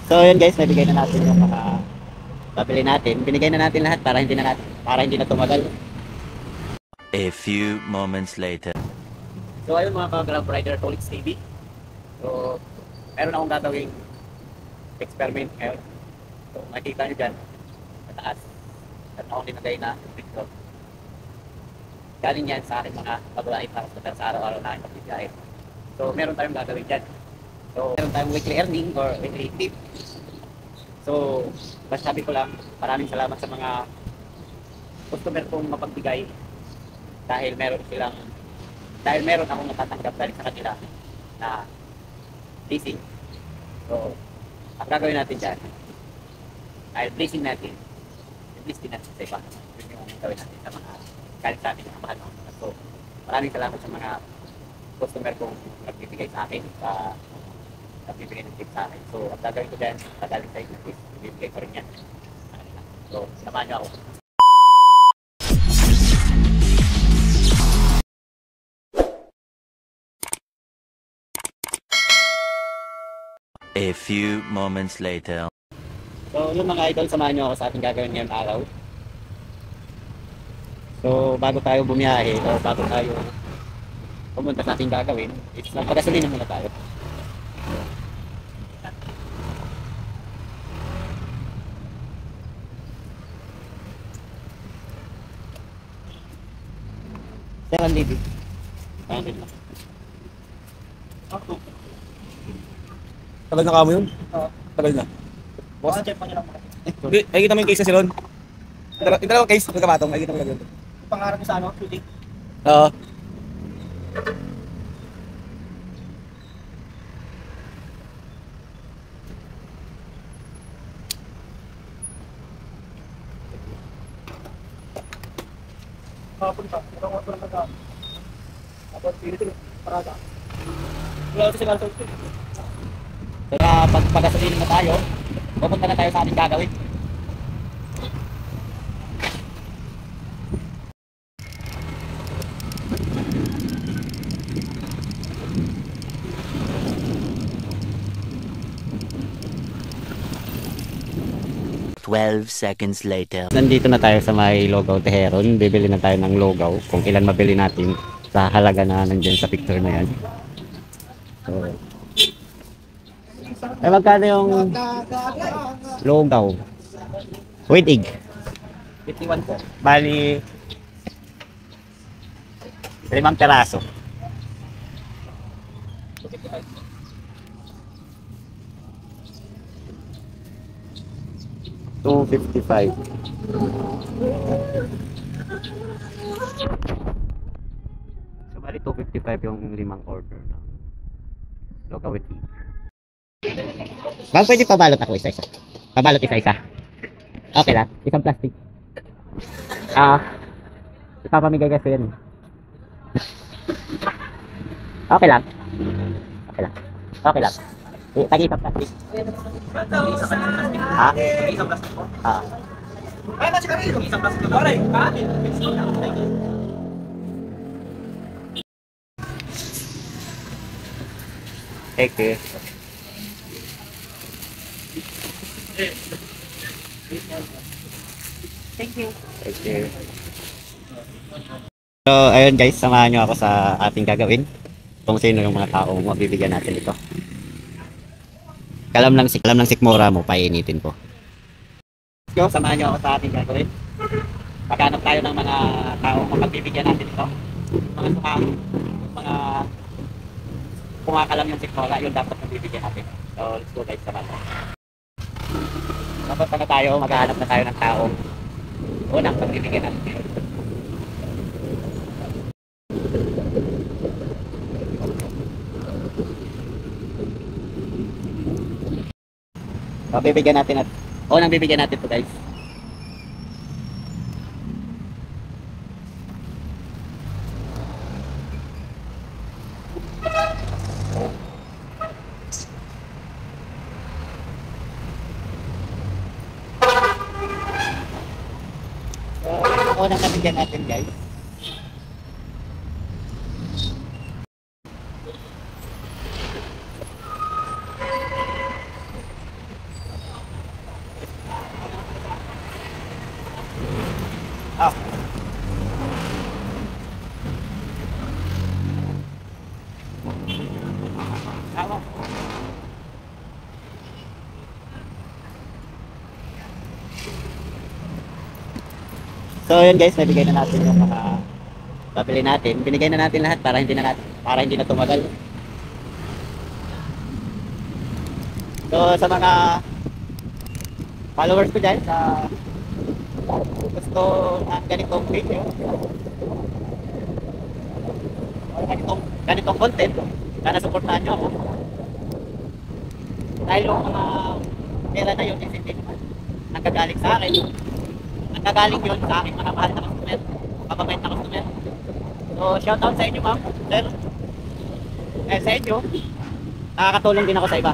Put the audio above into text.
So yun guys, nabigay na natin yung mga babili natin. Binigay na natin lahat para hindi na tumagal. A few moments later. So ayun mga ka-Grab Rider Tolix TV. So meron akong gagawing experiment ngayon. So makikita nyo dyan, mataas. At ako linagay na picture. Galing yan sa aking mga babae para sa araw-araw na aking pagbibiyahe. So meron tayong gagawin dyan. So meron tayong weekly earning or weekly tip. So basta sabi ko lang, maraming salamat sa mga customer kong mapagbigay dahil meron akong natatanggap dahil sa kanila na leasing. So ang gagawin natin dyan ay blessing natin. I-bless din natin sa iba. Yun yung gawin natin sa mga galing sa amin ng mahal. So maraming salamat sa mga customer kong nagbibigay sa akin nagbibigay ng tip sa akin. So ang gagawin ko dyan, pagaling sa inyo is bibigay ko rin yan. So samahan nyo ako. A few moments later. So yun mga idol, samahan nyo ako sa ating gagawin ngayong araw. So bago tayo bumiyahe o bago tayo pumunta sa ating gagawin, is magpagasolina muna tayo. Seven libi. Ayun lang. Tagal na kamo yun? Oo. Tagal na. Boss, check pa niyo lang. Ay, kita mo yung case na si Ron. Yung dalawang case, magkamatong. Ay, kita mo lang yun. Pangarap niyo sa ano, shooting. Oo. Papunta. Ito ko lang nag Tapos dito parada. Wala kasi sa shooting. Kaya pagpagasolina na tayo, pupunta na tayo sa ating gagawin. Twelve seconds later. Nandito na tayo sa may Logaw Teheron. Bibili na tayo ng logaw kung ilan mabili natin sa halaga na nandiyan sa picture na yan. So, ay magkano yung logaw? With egg. 51 po. Bali 5 peraso. 255. So bali 255 yung 5 order na logaw with egg. Bang pwede pabalot ako isa-isa? Pabalot isa-isa? Okay lang, isang plastic. Ipapamigay kasi yan. Okay lang. Okay lang. Okay lang. Tag-isang plastic. Ha? Isang plastic po. Ah. Kasi kami yung isang plastic. Alright. Okay. Thank you. Okay. So, ayun guys, samahan nyo ako sa ating gagawin. Kung sino yung mga taong mabibigyan natin ito. Kalam ng sikmura mo, painitin ko. So, samahan nyo ako sa ating gagawin. Maghanap tayo ng mga taong mapagbibigyan natin ito. Mga sumang, mga kumakalam yung sikmura, yun dapat mabibigyan natin. So, let's go guys, samahan mo. Tapos na tayo, maghahanap na tayo ng taong unang pagbibigyan natin. So, bibigyan natin at unang bibigyan natin to guys. So, unang nabigyan natin guys. Ah. Tama. So yun guys, nabigay na natin yung mga babili natin. Binigay na natin lahat para hindi na tumagal. So sa mga followers ko dyan, sa gusto ng ganitong video o ganitong content, sana supportahan nyo ako. Dahil yung mga pera na yun, isipin nagkagaling sa akin. Nagkagaling yun sa aking mga mahal na customer, mababait na customer. So shout out sa inyo ma'am, sir. Sa inyo, nakakatulong din ako sa iba.